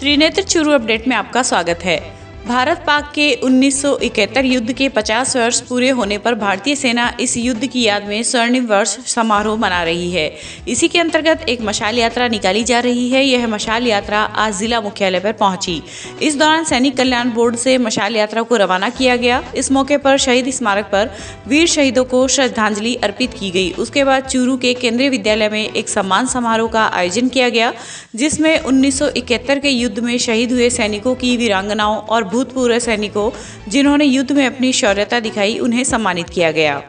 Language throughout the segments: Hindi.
त्रिनेत्र चूरू अपडेट में आपका स्वागत है। भारत पाक के 1971 युद्ध के 50 वर्ष पूरे होने पर भारतीय सेना इस युद्ध की याद में स्वर्णिम वर्ष समारोह मना रही है। इसी के अंतर्गत एक मशाल यात्रा निकाली जा रही है। यह मशाल यात्रा आज जिला मुख्यालय पर पहुंची। इस दौरान सैनिक कल्याण बोर्ड से मशाल यात्रा को रवाना किया गया। इस मौके पर शहीद स्मारक पर वीर शहीदों को श्रद्धांजलि अर्पित की गई। उसके बाद चूरू के केंद्रीय विद्यालय में एक सम्मान समारोह का आयोजन किया गया, जिसमें 1971 के युद्ध में शहीद हुए सैनिकों की वीरांगनाओं और भूतपूर्व सैनिकों जिन्होंने युद्ध में अपनी शौर्यता दिखाई, उन्हें सम्मानित किया गया।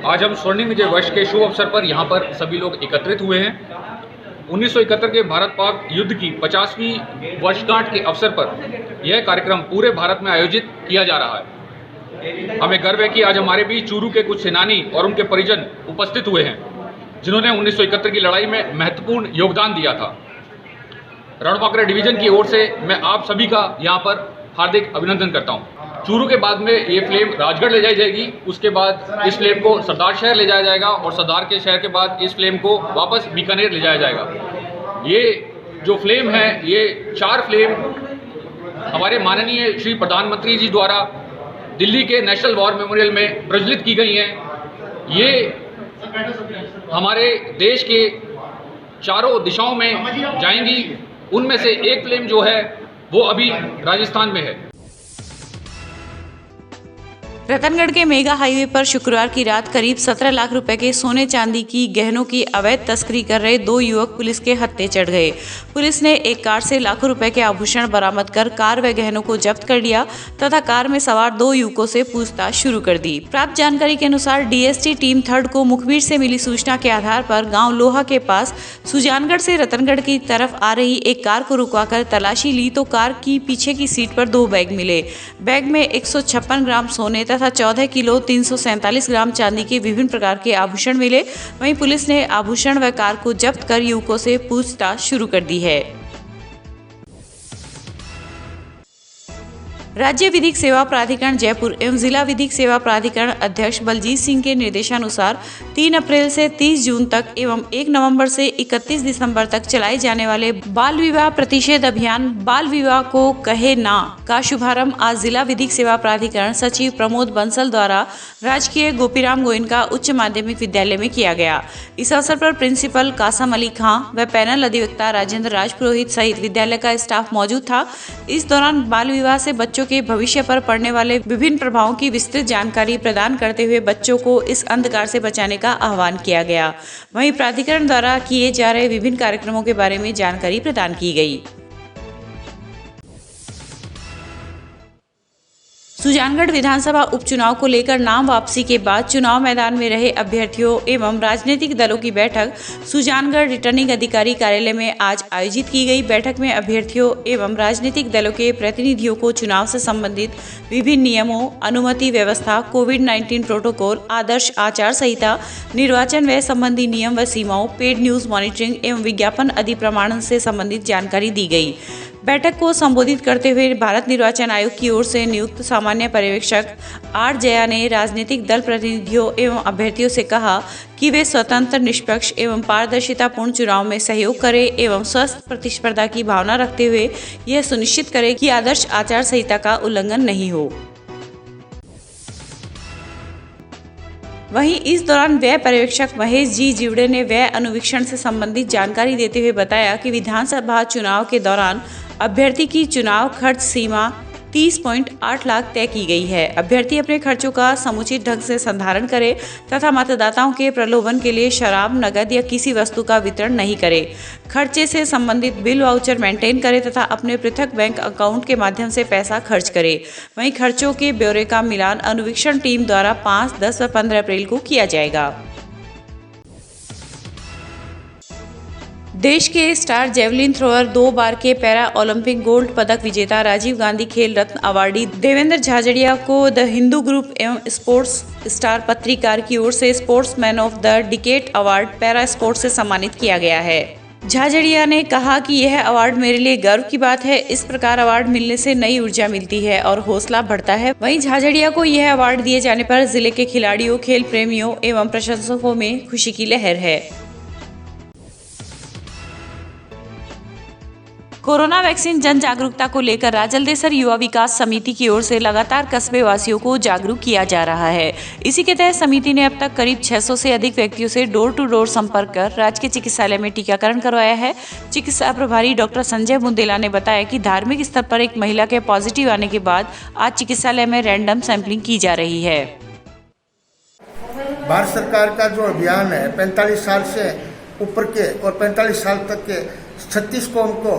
आज हम स्वर्णिम विजय वर्ष के शुभ अवसर पर यहाँ पर सभी लोग एकत्रित हुए हैं। 1971 के भारत पाक युद्ध की 50वीं वर्षगांठ के अवसर पर यह कार्यक्रम पूरे भारत में आयोजित किया जा रहा है। हमें गर्व है कि आज हमारे बीच चूरू के कुछ सेनानी और उनके परिजन उपस्थित हुए हैं, जिन्होंने 1971 की लड़ाई में महत्वपूर्ण योगदान दिया था। रणबांकुरा डिवीजन की ओर से मैं आप सभी का यहाँ पर हार्दिक अभिनंदन करता हूँ। चूरू के बाद में ये फ्लेम राजगढ़ ले जाई जाएगी, उसके बाद इस फ्लेम को सरदार शहर ले जाया जाएगा और सरदार के शहर के बाद इस फ्लेम को वापस बीकानेर ले जाया जाएगा। ये जो फ्लेम है, ये 4 फ्लेम हमारे माननीय श्री प्रधानमंत्री जी द्वारा दिल्ली के नेशनल वॉर मेमोरियल में प्रज्वलित की गई हैं। ये हमारे देश के चारों दिशाओं में जाएंगी। उनमें से एक फ्लेम जो है वो अभी राजस्थान में है। रतनगढ़ के मेगा हाईवे पर शुक्रवार की रात करीब 17 लाख रुपए के सोने चांदी की गहनों की अवैध तस्करी कर रहे 2 युवक पुलिस के हत्थे चढ़ गए। पुलिस ने एक कार से लाखों रुपए के आभूषण बरामद कर कार व गहनों को जब्त कर लिया तथा कार में सवार 2 युवकों से पूछताछ शुरू कर दी। प्राप्त जानकारी के अनुसार डीएसटी टीम 3 को मुखबिर से मिली सूचना के आधार पर गाँव लोहा के पास सुजानगढ़ से रतनगढ़ की तरफ आ रही एक कार को रुकवाकर तलाशी ली तो कार की पीछे की सीट पर 2 बैग मिले। बैग में 156 ग्राम सोने तथा 14 किलो 347 ग्राम चांदी के विभिन्न प्रकार के आभूषण मिले। वहीं पुलिस ने आभूषण व कार को जब्त कर युवकों से पूछताछ शुरू कर दी है। राज्य विधिक सेवा प्राधिकरण जयपुर एवं जिला विधिक सेवा प्राधिकरण अध्यक्ष बलजीत सिंह के निर्देशानुसार 3 अप्रैल से 30 जून तक एवं 1 नवंबर से 31 दिसंबर तक चलाए जाने वाले बाल विवाह प्रतिषेध अभियान बाल विवाह को कहे ना का शुभारंभ आज जिला विधिक सेवा प्राधिकरण सचिव प्रमोद बंसल द्वारा राजकीय गोपीराम गोयनका उच्च माध्यमिक विद्यालय में किया गया। इस अवसर पर प्रिंसिपल कासम अली खां व पैनल अधिवक्ता राजेंद्र राजपुरोहित सहित विद्यालय का स्टाफ मौजूद था। इस दौरान बाल विवाह से बच्चों के भविष्य पर पड़ने वाले विभिन्न प्रभावों की विस्तृत जानकारी प्रदान करते हुए बच्चों को इस अंधकार से बचाने का आह्वान किया गया। वहीं प्राधिकरण द्वारा किए जा रहे विभिन्न कार्यक्रमों के बारे में जानकारी प्रदान की गई। सुजानगढ़ विधानसभा उपचुनाव को लेकर नाम वापसी के बाद चुनाव मैदान में रहे अभ्यर्थियों एवं राजनीतिक दलों की बैठक सुजानगढ़ रिटर्निंग अधिकारी कार्यालय में आज आयोजित की गई। बैठक में अभ्यर्थियों एवं राजनीतिक दलों के प्रतिनिधियों को चुनाव से संबंधित विभिन्न नियमों, अनुमति व्यवस्था, कोविड-19 प्रोटोकॉल, आदर्श आचार संहिता, निर्वाचन व्यय संबंधी नियम व सीमाओं, पेड न्यूज मॉनिटरिंग एवं विज्ञापन आदि प्रमाणन से संबंधित जानकारी दी गई। बैठक को संबोधित करते हुए भारत निर्वाचन आयोग की ओर से नियुक्त सामान्य पर्यवेक्षक आर जया ने राजनीतिक दल प्रतिनिधियों एवं अभ्यर्थियों से कहा कि वे स्वतंत्र, निष्पक्ष एवं पारदर्शितापूर्ण चुनाव में सहयोग करें एवं स्वस्थ प्रतिस्पर्धा की भावना रखते हुए यह सुनिश्चित करें कि आदर्श आचार संहिता का उल्लंघन नहीं हो। वहीं इस दौरान व्यय पर्यवेक्षक महेश जी जिवड़े ने व्यय अनुवीक्षण से संबंधित जानकारी देते हुए बताया कि विधानसभा चुनाव के दौरान अभ्यर्थी की चुनाव खर्च सीमा 30.8 लाख तय की गई है। अभ्यर्थी अपने खर्चों का समुचित ढंग से संधारण करे तथा मतदाताओं के प्रलोभन के लिए शराब, नगद या किसी वस्तु का वितरण नहीं करे। खर्चे से संबंधित बिल वाउचर मेंटेन करे तथा अपने पृथक बैंक अकाउंट के माध्यम से पैसा खर्च करे। वहीं खर्चों के ब्यौरे का मिलान अनुवीक्षण टीम द्वारा 5, 10 व 15 अप्रैल को किया जाएगा। देश के स्टार जेवलिन थ्रोअर 2 बार के पैरा ओलंपिक गोल्ड पदक विजेता राजीव गांधी खेल रत्न अवार्डी देवेंद्र झाझड़िया को द हिंदू ग्रुप एवं स्पोर्ट्स स्टार पत्रिकार की ओर से sportsman of the decade award para sports से सम्मानित किया गया है। झाझड़िया ने कहा कि यह अवार्ड मेरे लिए गर्व की बात है। इस प्रकार अवार्ड मिलने से नई ऊर्जा मिलती है और हौसला बढ़ता है। वहीं झाझड़िया को यह अवार्ड दिए जाने पर जिले के खिलाड़ियों, खेल प्रेमियों एवं प्रशंसकों में खुशी की लहर है। कोरोना वैक्सीन जन जागरूकता को लेकर राजलदेसर युवा विकास समिति की ओर से लगातार कस्बे वासियों को जागरूक किया जा रहा है। इसी के तहत समिति ने अब तक करीब 600 से अधिक व्यक्तियों से डोर टू डोर संपर्क कर राजकीय चिकित्सालय में टीकाकरण करवाया है। चिकित्सा प्रभारी डॉक्टर संजय बुंदेला ने बताया कि धार्मिक स्तर पर एक महिला के पॉजिटिव आने के बाद आज चिकित्सालय में रैंडम सैंपलिंग की जा रही है। भारत सरकार का जो अभियान है 45 साल से ऊपर के और 45 साल तक के 36 कौम को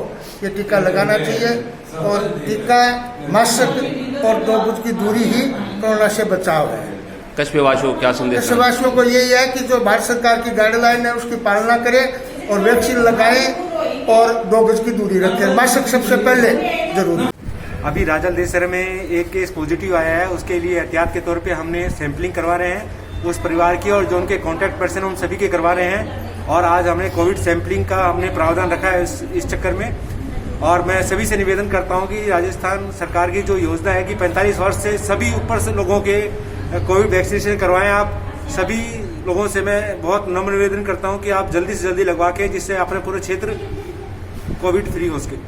ये टीका लगाना चाहिए और टीका मास्क और 2 गज की दूरी ही कोरोना से बचाव है। कस्बेवासियों को क्या संदेश? कस्बेवासियों को यही है कि जो भारत सरकार की गाइडलाइन है उसकी पालना करें और वैक्सीन लगाएं और 2 गज की दूरी रखें। मास्क सबसे पहले जरूरी। अभी राजलदेसर में एक केस पॉजिटिव आया है, उसके लिए एहतियात के तौर पे हमने सैंपलिंग करवा रहे हैं उस परिवार की और जो उनके कॉन्टैक्ट पर्सन उन सभी के करवा रहे हैं। और आज हमने कोविड सैंपलिंग का हमने प्रावधान रखा है इस चक्कर में। और मैं सभी से निवेदन करता हूं कि राजस्थान सरकार की जो योजना है कि 45 वर्ष से सभी ऊपर से लोगों के कोविड वैक्सीनेशन करवाएं। आप सभी लोगों से मैं बहुत नम्र निवेदन करता हूं कि आप जल्दी से जल्दी लगवा के जिससे अपने पूरे क्षेत्र कोविड फ्री हो सके।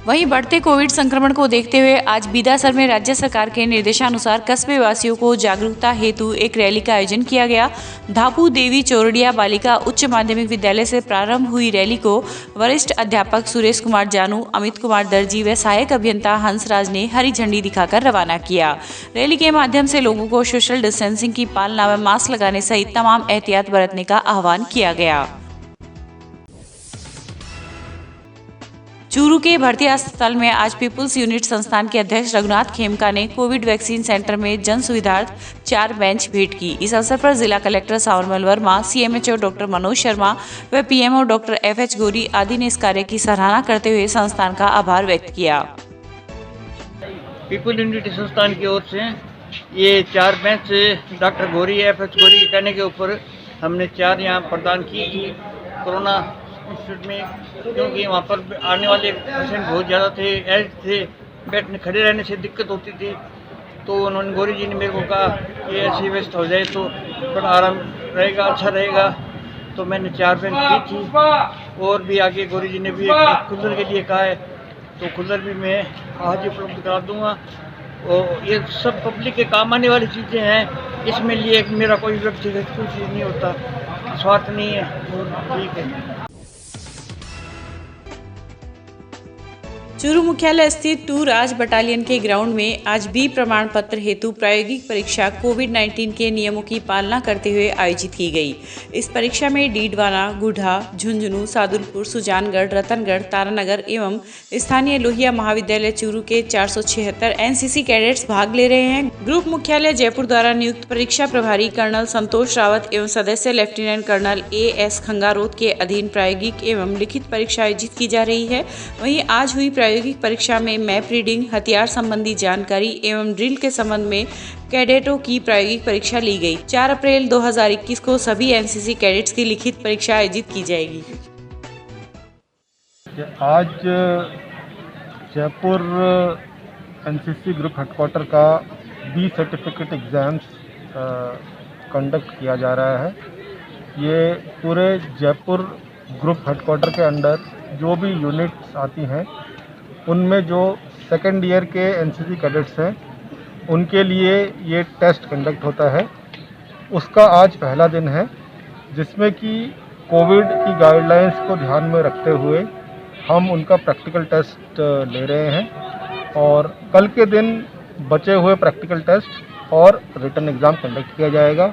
वहीं बढ़ते कोविड संक्रमण को देखते हुए आज बीदासर में राज्य सरकार के निर्देशानुसार कस्बे वासियों को जागरूकता हेतु एक रैली का आयोजन किया गया। धापू देवी चोरडिया बालिका उच्च माध्यमिक विद्यालय से प्रारंभ हुई रैली को वरिष्ठ अध्यापक सुरेश कुमार जानू, अमित कुमार दर्जी व सहायक अभियंता हंसराज ने हरी झंडी दिखाकर रवाना किया। रैली के माध्यम से लोगों को सोशल डिस्टेंसिंग की पालना व मास्क लगाने सहित तमाम एहतियात बरतने का आह्वान किया गया। चूरू के भर्ती अस्पताल में आज पीपुल्स यूनिट संस्थान के अध्यक्ष रघुनाथ खेमका ने कोविड वैक्सीन सेंटर में जन सुविधार्थ 4 बेंच भेंट की। इस अवसर पर जिला collector Sawarmal Verma, CMHO doctor Manoj Sharma व पीएमओ डॉक्टर FH गोरी आदि ने इस कार्य की सराहना करते हुए संस्थान का आभार व्यक्त किया। पीपुल यूनिट संस्थान की ओर से ये 4 बेंच डॉक्टर गोरी FH गोरी के कहने के ऊपर हमने 4 यहाँ प्रदान की थी कोरोना इंस्टीट्यूट में, क्योंकि वहाँ पर आने वाले पेशेंट बहुत ज़्यादा थे, एज थे, बैठने खड़े रहने से दिक्कत होती थी। तो उन्होंने गोरी जी ने मेरे को कहा कि ऐसी व्यवस्था हो जाए तो थोड़ा आराम रहेगा, अच्छा रहेगा। तो मैंने 4 बेंच दी थी और भी आगे गोरी जी ने भी एक कूलर के लिए कहा है, तो कूलर भी मैं आज ही उपलब्ध करा दूँगा। और ये सब पब्लिक के काम आने वाली चीज़ें हैं, इसमें लिए मेरा कोई व्यक्तिगत कुछ नहीं होता, स्वार्थ नहीं है, ठीक है। चूरू मुख्यालय स्थित 2 राज बटालियन के ग्राउंड में आज बी प्रमाण पत्र हेतु प्रायोगिक परीक्षा कोविड-19 के नियमों की पालना करते हुए आयोजित की गई। इस परीक्षा में डीडवाना, गुढ़ा, झुंझुनू, सादुलपुर, सुजानगढ़, रतनगढ़, तारानगर एवं स्थानीय लोहिया महाविद्यालय चूरू के 476 एनसीसी कैडेट्स भाग ले रहे हैं। ग्रुप मुख्यालय जयपुर द्वारा नियुक्त परीक्षा प्रभारी कर्नल संतोष रावत एवं सदस्य लेफ्टिनेंट कर्नल AS खंगारोत के अधीन प्रायोगिक एवं लिखित परीक्षा आयोजित की जा रही है। वहीं आज हुई प्रायोगिक परीक्षा में मैप रीडिंग, हथियार संबंधी जानकारी एवं ड्रिल के संबंध में कैडेटों की प्रायोगिक परीक्षा ली गई। 4 अप्रैल 2021 को सभी एनसीसी कैडेट्स की लिखित परीक्षा आयोजित की जाएगी। आज जयपुर एनसीसी ग्रुप हेडक्वार्टर का बी सर्टिफिकेट एग्ज़ाम्स कंडक्ट किया जा रहा है। ये पूरे जयपुर ग्रुप हेडक्वार्टर के अंडर जो भी यूनिट्स आती हैं उनमें जो सेकेंड ईयर के एनसीसी कैडेट्स हैं उनके लिए ये टेस्ट कंडक्ट होता है। उसका आज पहला दिन है, जिसमें कि कोविड की गाइडलाइंस को ध्यान में रखते हुए हम उनका प्रैक्टिकल टेस्ट ले रहे हैं और कल के दिन बचे हुए प्रैक्टिकल टेस्ट और रिटन एग्ज़ाम कंडक्ट किया जाएगा।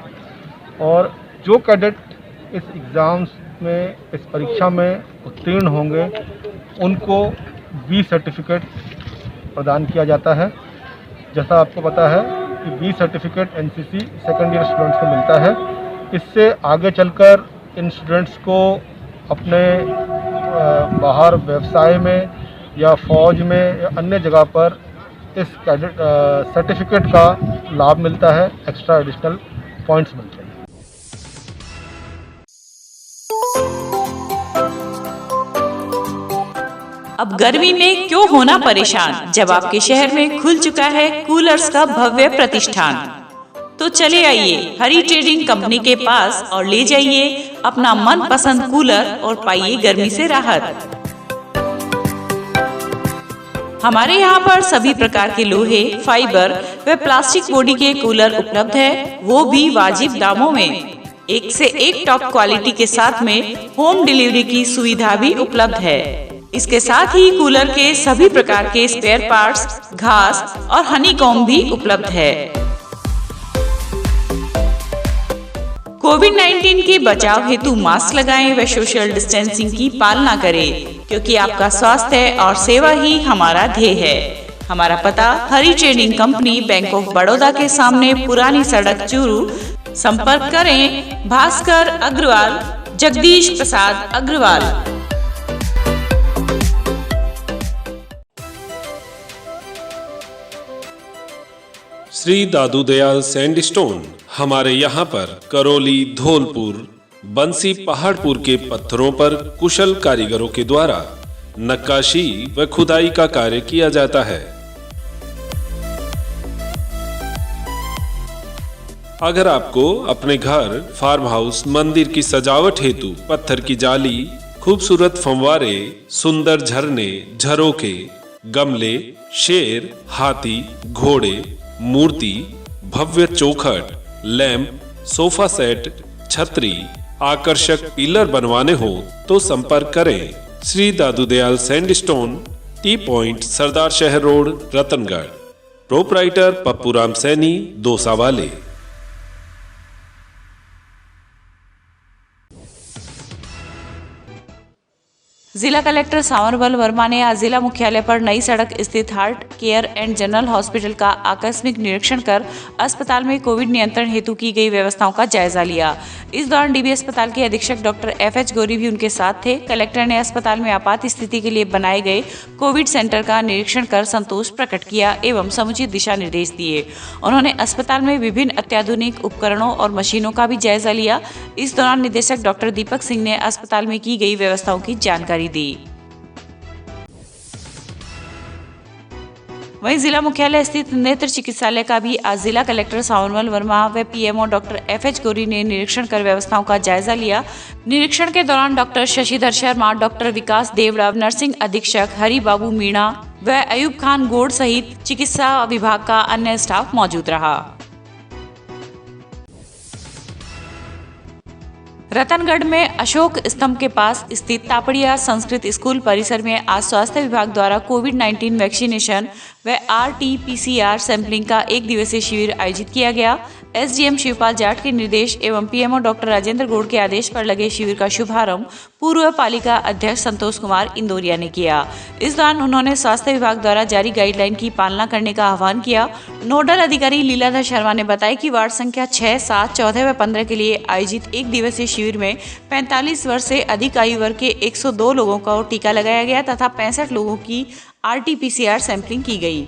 और जो कैडेट इस एग्ज़ाम्स में, इस परीक्षा में उत्तीर्ण होंगे उनको बी सर्टिफिकेट प्रदान किया जाता है। जैसा आपको पता है कि B certificate NCC second year students को मिलता है। इससे आगे चलकर इन स्टूडेंट्स को अपने बाहर व्यवसाय में या फौज में या अन्य जगह पर इस कैडेट सर्टिफिकेट का लाभ मिलता है, एक्स्ट्रा एडिशनल पॉइंट्स मिलते हैं। अब गर्मी में क्यों होना परेशान, जब आपके शहर में खुल चुका है कूलर्स का भव्य प्रतिष्ठान। तो चले आइए हरी ट्रेडिंग कंपनी के पास और ले जाइए अपना मनपसंद कूलर और पाइए गर्मी से राहत। हमारे यहाँ पर सभी प्रकार के लोहे, फाइबर व प्लास्टिक बॉडी के कूलर उपलब्ध है, वो भी वाजिब दामों में। एक से एक टॉप क्वालिटी के साथ में होम डिलीवरी की सुविधा भी उपलब्ध है। इसके साथ ही कूलर के सभी प्रकार के स्पेयर पार्ट्स, घास और हनीकॉम्ब भी उपलब्ध है। कोविड-19 के बचाव हेतु मास्क लगाएं व सोशल डिस्टेंसिंग की पालना करें, क्योंकि आपका स्वास्थ्य और सेवा ही हमारा ध्येय है। हमारा पता Hari trading company, bank of Baroda के सामने, पुरानी सड़क, चूरू। संपर्क करें भास्कर अग्रवाल, जगदीश प्रसाद अग्रवाल। श्री दादू दयाल सैंडस्टोन। हमारे यहाँ पर करौली, धौलपुर, बंसी, पहाड़पुर के पत्थरों पर कुशल कारीगरों के द्वारा नक्काशी व खुदाई का कार्य किया जाता है। अगर आपको अपने घर, फार्म हाउस, मंदिर की सजावट हेतु पत्थर की जाली, खूबसूरत फंवारे, सुंदर झरने, झरोखे, गमले, शेर, हाथी, घोड़े, मूर्ति, भव्य चौखट, लैंप, सोफा सेट, छतरी, आकर्षक पिलर बनवाने हो तो संपर्क करें Shri Dadu Dayal sandstone, T point, सरदार शहर रोड, रतनगढ़। प्रोपराइटर पप्पू राम सैनी, दोसा वाले। जिला कलेक्टर सांवरबल वर्मा ने आज जिला मुख्यालय पर नई सड़क स्थित heart care and general hospital का आकस्मिक निरीक्षण कर अस्पताल में कोविड नियंत्रण हेतु की गई व्यवस्थाओं का जायजा लिया। इस दौरान डीबी अस्पताल के अधीक्षक डॉक्टर FH गौरी भी उनके साथ थे। कलेक्टर ने अस्पताल में आपात स्थिति के लिए बनाए गए कोविड सेंटर का निरीक्षण कर संतोष प्रकट किया एवं समुचित दिशा निर्देश दिए। उन्होंने अस्पताल में विभिन्न अत्याधुनिक उपकरणों और मशीनों का भी जायजा लिया। इस दौरान निदेशक डॉक्टर दीपक सिंह ने अस्पताल में की गई व्यवस्थाओं की जानकारी दी। वहीं जिला मुख्यालय स्थित नेत्र चिकित्सालय का भी आज जिला कलेक्टर सांवरबल वर्मा व PMO डॉक्टर FH गौरी ने निरीक्षण कर व्यवस्थाओं का जायजा लिया। निरीक्षण के दौरान डॉक्टर शशिधर शर्मा, डॉक्टर विकास देवड़ा, नर्सिंग अधीक्षक हरि बाबू मीणा व अयूब खान गोड़ सहित चिकित्सा विभाग का अन्य स्टाफ मौजूद रहा। रतनगढ़ में अशोक स्तंभ के पास स्थित तापड़िया संस्कृत स्कूल परिसर में आज स्वास्थ्य विभाग द्वारा कोविड-19 वैक्सीनेशन व RT-PCR सैंपलिंग का एक दिवसीय शिविर आयोजित किया गया। SDM शिवपाल जाट के निर्देश एवं PMO डॉक्टर राजेंद्र गौड़ के आदेश पर लगे शिविर का शुभारंभ पूर्व पालिका अध्यक्ष संतोष कुमार इंदौरिया ने किया। इस दौरान उन्होंने स्वास्थ्य विभाग द्वारा जारी गाइडलाइन की पालना करने का आह्वान किया। नोडल अधिकारी लीलाधर शर्मा ने बताया कि वार्ड संख्या 6, 7, 14 व 15 के लिए आयोजित एक दिवसीय शिविर में 45 वर्ष से अधिक आयु वर्ग के 102 लोगों को टीका लगाया गया तथा 65 लोगों की RT-PCR सैंपलिंग की गई।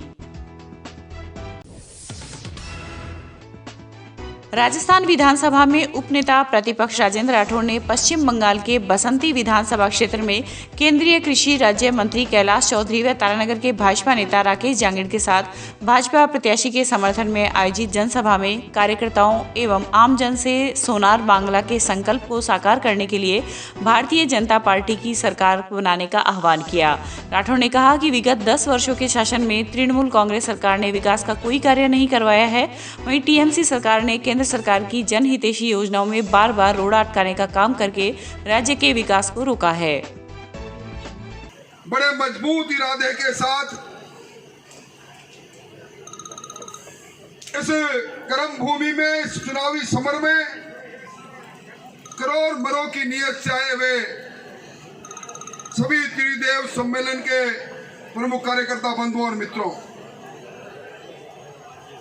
राजस्थान विधानसभा में उपनेता प्रतिपक्ष राजेंद्र राठौड़ ने पश्चिम बंगाल के बसंती विधानसभा क्षेत्र में केंद्रीय कृषि राज्य मंत्री कैलाश चौधरी व तारानगर के भाजपा नेता राकेश जांगिड़ के साथ भाजपा प्रत्याशी के समर्थन में आयोजित जनसभा में कार्यकर्ताओं एवं आमजन से सोनार बांग्ला के संकल्प को साकार करने के लिए भारतीय जनता पार्टी की सरकार बनाने का आह्वान किया। राठौड़ ने कहा कि विगत 10 वर्षों के शासन में तृणमूल कांग्रेस सरकार ने विकास का कोई कार्य नहीं करवाया है। वहीं TMC सरकार ने केंद्र सरकार की जनहितैषी योजनाओं में बार बार रोड़ा अटकाने का काम करके राज्य के विकास को रोका है। बड़े मजबूत इरादे के साथ इस कर्म भूमि में, इस चुनावी समर में करोड़ मरों की नियत से आए हुए सभी त्रिदेव सम्मेलन के प्रमुख कार्यकर्ता बंधुओं और मित्रों,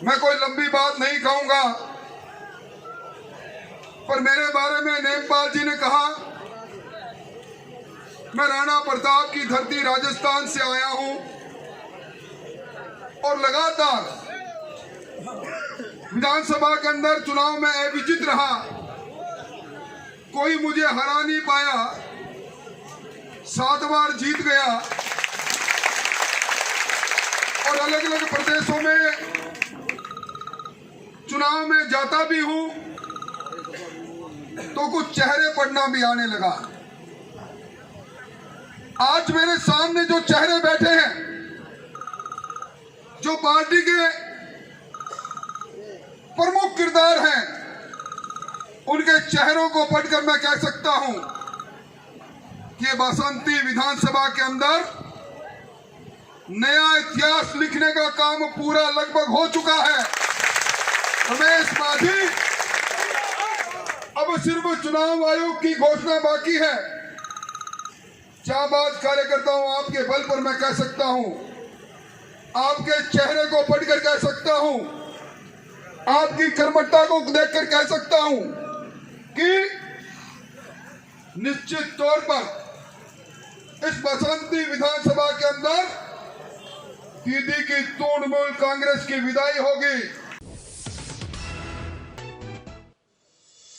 मैं कोई लंबी बात नहीं कहूंगा। पर मेरे बारे में नेमपाल जी ने कहा, मैं राणा प्रताप की धरती राजस्थान से आया हूं और लगातार विधानसभा के अंदर चुनाव में अविजित रहा, कोई मुझे हरा नहीं पाया, 7 बार जीत गया और अलग अलग प्रदेशों में चुनाव में जाता भी हूं तो कुछ चेहरे पढ़ना भी आने लगा। आज मेरे सामने जो चेहरे बैठे हैं, जो पार्टी के प्रमुख किरदार हैं, उनके चेहरों को पढ़कर मैं कह सकता हूं कि बासंती विधानसभा के अंदर नया इतिहास लिखने का काम पूरा लगभग हो चुका है। रमेश मांझी, अब सिर्फ चुनाव आयोग की घोषणा बाकी है। जाबाज कार्यकर्ताओं, आपके बल पर मैं कह सकता हूं, आपके चेहरे को पढ़कर कह सकता हूं, आपकी कर्मठता को देखकर कह सकता हूं कि निश्चित तौर पर इस बसंती विधानसभा के अंदर दीदी की तृणमूल कांग्रेस की विदाई होगी।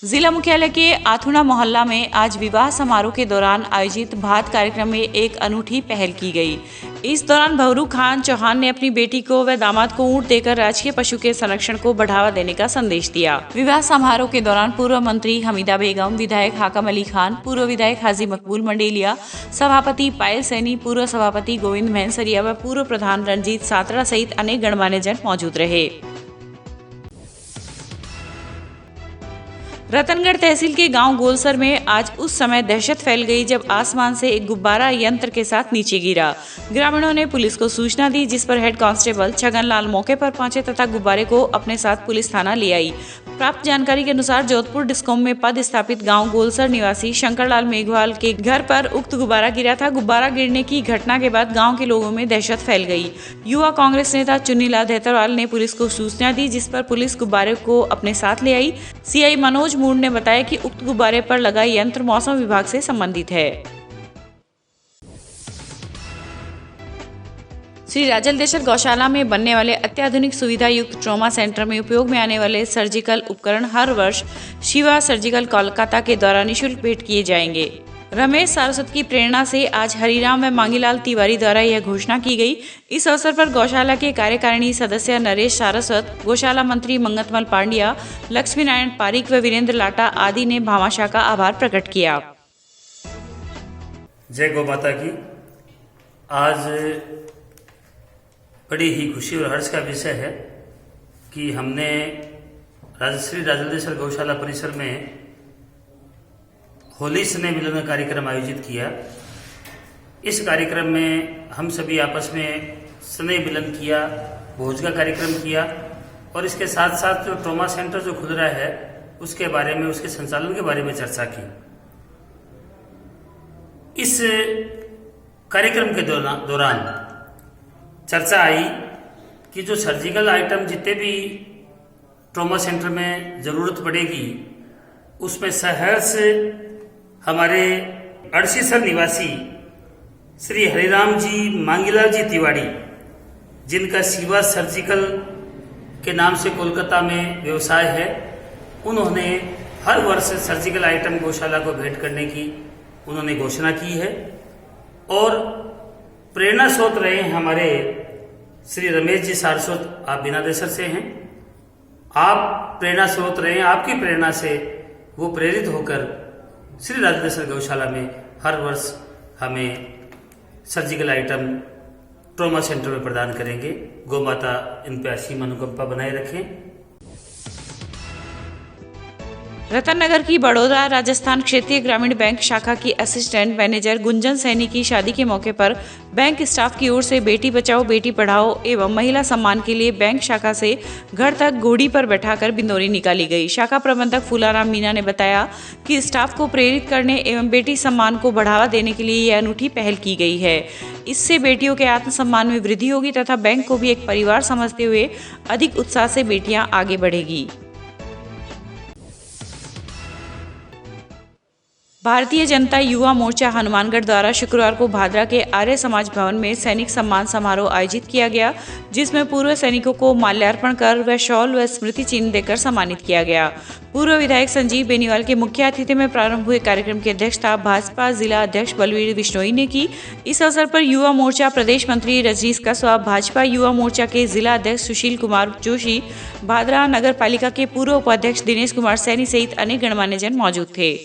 जिला मुख्यालय के आथुना मोहल्ला में आज विवाह समारोह के दौरान आयोजित भात कार्यक्रम में एक अनूठी पहल की गई। इस दौरान भवरू खान चौहान ने अपनी बेटी को व दामाद को ऊंट देकर राजकीय पशु के संरक्षण को बढ़ावा देने का संदेश दिया। विवाह समारोह के दौरान पूर्व मंत्री हमीदा बेगम, विधायक हाकम अली खान, पूर्व विधायक हाजी मकबूल मंडेलिया, सभापति पायल सैनी, पूर्व सभापति गोविंद महनसरिया व पूर्व प्रधान रंजीत सातरा सहित अनेक गणमान्य जन मौजूद रहे। रतनगढ़ तहसील के गांव गोलसर में आज उस समय दहशत फैल गई जब आसमान से एक गुब्बारा यंत्र के साथ नीचे गिरा। ग्रामीणों ने पुलिस को सूचना दी, जिस पर हेड कांस्टेबल छगनलाल मौके पर पहुंचे तथा गुब्बारे को अपने साथ पुलिस थाना ले आई। प्राप्त जानकारी के अनुसार जोधपुर डिस्कॉम में पद स्थापित गांव गोलसर निवासी शंकरलाल मेघवाल के घर पर उक्त गुब्बारा गिरा था। गुब्बारा गिरने की घटना के बाद गांव के लोगों में दहशत फैल गई। युवा कांग्रेस नेता चुन्नीलाल देहतरवाल ने पुलिस को सूचना दी, जिस पर पुलिस गुब्बारे को अपने साथ ले आई। सीआई मनोज मूड ने बताया कि उक्त गुब्बारे पर लगा यंत्र मौसम विभाग से संबंधित है। श्री राजलदेसर गौशाला में बनने वाले अत्याधुनिक सुविधा युक्त ट्रॉमा सेंटर में उपयोग में आने वाले सर्जिकल उपकरण हर वर्ष शिवा सर्जिकल कोलकाता के द्वारा निःशुल्क भेंट किए जाएंगे। रमेश सारस्वत की प्रेरणा से आज हरिराम व मांगीलाल तिवारी द्वारा यह घोषणा की गई। इस अवसर पर गौशाला के कार्यकारिणी सदस्य नरेश सारस्वत, गौशाला मंत्री मंगतमल पांड्या, लक्ष्मी नारायण पारिक व वीरेंद्र लाटा आदि ने भामाशाह का आभार प्रकट किया। जय गौ माता की। आज बड़ी ही खुशी और हर्ष का विषय है कि हमने श्री राजलदेसर गौशाला परिसर में होली स्नेह मिलन कार्यक्रम आयोजित किया। इस कार्यक्रम में हम सभी आपस में स्नेह मिलन किया, भोज का कार्यक्रम किया और इसके साथ साथ जो ट्रॉमा सेंटर जो खुल रहा है उसके बारे में, उसके संचालन के बारे में चर्चा की। इस कार्यक्रम के दौरान चर्चा आई कि जो सर्जिकल आइटम जितने भी ट्रॉमा सेंटर में ज़रूरत पड़ेगी उसमें शहर से हमारे अड़सीसर निवासी श्री हरिराम जी मांगीलाल जी तिवारी, जिनका शिवा सर्जिकल के नाम से कोलकाता में व्यवसाय है, उन्होंने हर वर्ष सर्जिकल आइटम गौशाला को भेंट करने की उन्होंने घोषणा की है। और प्रेरणा स्रोत रहे हैं हमारे श्री रमेश जी सारस्वत, आप बीनादेसर से हैं, आप प्रेरणा स्रोत रहे हैं। आपकी प्रेरणा से वो प्रेरित होकर श्री राजलदेसर गौशाला में हर वर्ष हमें सर्जिकल आइटम ट्रॉमा सेंटर में प्रदान करेंगे। गौ माता इन पर असीम अनुकंपा बनाए रखें। रतननगर की बड़ौदा राजस्थान क्षेत्रीय ग्रामीण बैंक शाखा की असिस्टेंट मैनेजर गुंजन सैनी की शादी के मौके पर बैंक स्टाफ की ओर से बेटी बचाओ बेटी पढ़ाओ एवं महिला सम्मान के लिए बैंक शाखा से घर तक घोड़ी पर बैठाकर बिंदोरी निकाली गई। शाखा प्रबंधक फूलाराम मीना ने बताया कि स्टाफ को प्रेरित करने एवं बेटी सम्मान को बढ़ावा देने के लिए यह अनूठी पहल की गई है। इससे बेटियों के आत्मसम्मान में वृद्धि होगी तथा बैंक को भी एक परिवार समझते हुए अधिक उत्साह से बेटियां आगे बढ़ेगी। भारतीय जनता युवा मोर्चा हनुमानगढ़ द्वारा शुक्रवार को भादरा के आर्य समाज भवन में सैनिक सम्मान समारोह आयोजित किया गया, जिसमें पूर्व सैनिकों को माल्यार्पण कर व शॉल व स्मृति चिन्ह देकर सम्मानित किया गया। पूर्व विधायक संजीव बेनीवाल के मुख्य अतिथि में प्रारंभ हुए कार्यक्रम की अध्यक्षता भाजपा जिला अध्यक्ष बलवीर बिश्नोई ने की। इस अवसर पर युवा मोर्चा प्रदेश मंत्री रजनीश कसवा, भाजपा युवा मोर्चा के जिला अध्यक्ष सुशील कुमार जोशी, भादरा नगर पालिका के पूर्व उपाध्यक्ष दिनेश कुमार सैनी सहित अनेक गणमान्य जन मौजूद थे।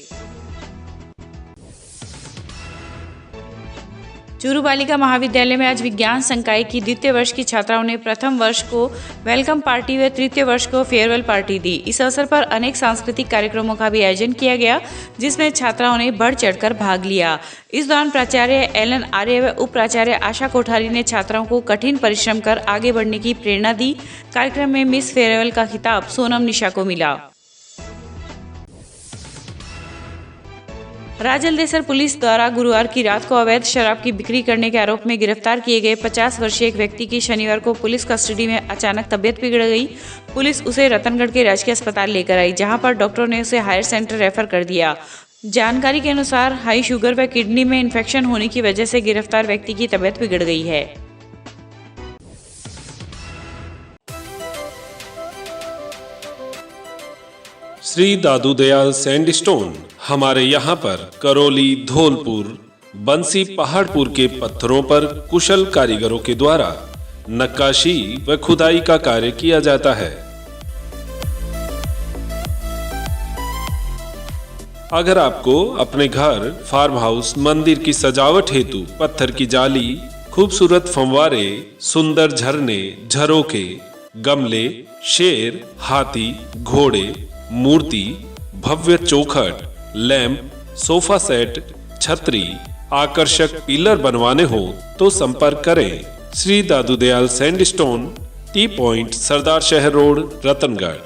चूरू बालिका महाविद्यालय में आज विज्ञान संकाय की द्वितीय वर्ष की छात्राओं ने प्रथम वर्ष को वेलकम पार्टी व तृतीय वर्ष को फेयरवेल पार्टी दी। इस अवसर पर अनेक सांस्कृतिक कार्यक्रमों का भी आयोजन किया गया, जिसमें छात्राओं ने बढ़ चढ़कर भाग लिया। इस दौरान प्राचार्य एलन आर्य व उप प्राचार्य आशा कोठारी ने छात्राओं को कठिन परिश्रम कर आगे बढ़ने की प्रेरणा दी। कार्यक्रम में मिस फेयरवेल का खिताब सोनम निशा को मिला। राजलदेसर पुलिस द्वारा गुरुवार की रात को अवैध शराब की बिक्री करने के आरोप में गिरफ्तार किए गए 50 वर्षीय एक व्यक्ति की शनिवार को पुलिस कस्टडी में अचानक तबीयत बिगड़ गई। पुलिस उसे रतनगढ़ के राजकीय अस्पताल लेकर आई, जहां पर डॉक्टरों ने उसे हायर सेंटर रेफर कर दिया। जानकारी के अनुसार हाई शुगर व किडनी में इन्फेक्शन होने की वजह से गिरफ्तार व्यक्ति की तबीयत बिगड़ गई है। श्री दादू दयाल सैंडस्टोन हमारे यहाँ पर करौली, धौलपुर, बंसी, पहाड़पुर के पत्थरों पर कुशल कारीगरों के द्वारा नक्काशी व खुदाई का कार्य किया जाता है। अगर आपको अपने घर, फार्म हाउस, मंदिर की सजावट हेतु पत्थर की जाली, खूबसूरत फंवारे, सुंदर झरने, झरोके, गमले, शेर, हाथी, घोड़े, मूर्ति, भव्य चौखट, लैंप, सोफा सेट, छतरी, आकर्षक पिलर बनवाने हो तो संपर्क करें Shri Dadu Dayal sandstone, T point, सरदार शहर रोड, रतनगढ़।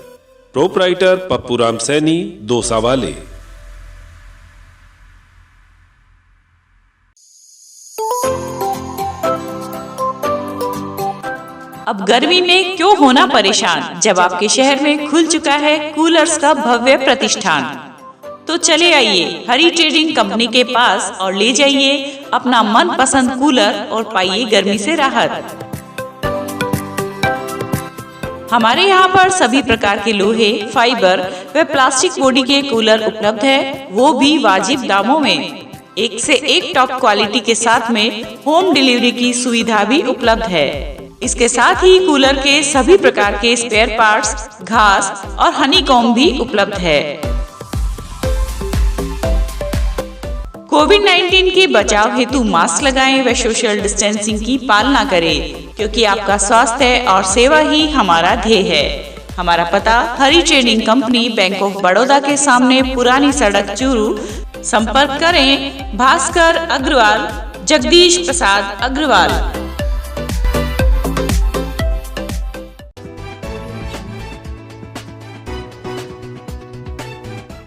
प्रोपराइटर पप्पूराम सैनी, दोसा वाले। अब गर्मी में क्यों होना परेशान, जब आपके शहर में खुल चुका है कूलर्स का भव्य प्रतिष्ठान। तो चले आइए हरी ट्रेडिंग कंपनी के पास और ले जाइए अपना मनपसंद कूलर और पाइए गर्मी से राहत। हमारे यहाँ पर सभी प्रकार के लोहे, फाइबर व प्लास्टिक बॉडी के कूलर उपलब्ध है, वो भी वाजिब दामों में। एक से एक टॉप क्वालिटी के साथ में होम डिलीवरी की सुविधा भी उपलब्ध है। इसके साथ ही कूलर के सभी प्रकार के स्पेयर पार्ट्स, घास और हनीकॉम्ब भी उपलब्ध है। कोविड-19 के बचाव हेतु मास्क लगाएं व सोशल डिस्टेंसिंग की पालना करें, क्योंकि आपका स्वास्थ्य और सेवा ही हमारा ध्येय है। हमारा पता Hari trading company, bank of Baroda के सामने, पुरानी सड़क, चूरू। संपर्क करें भास्कर अग्रवाल, जगदीश प्रसाद अग्रवाल।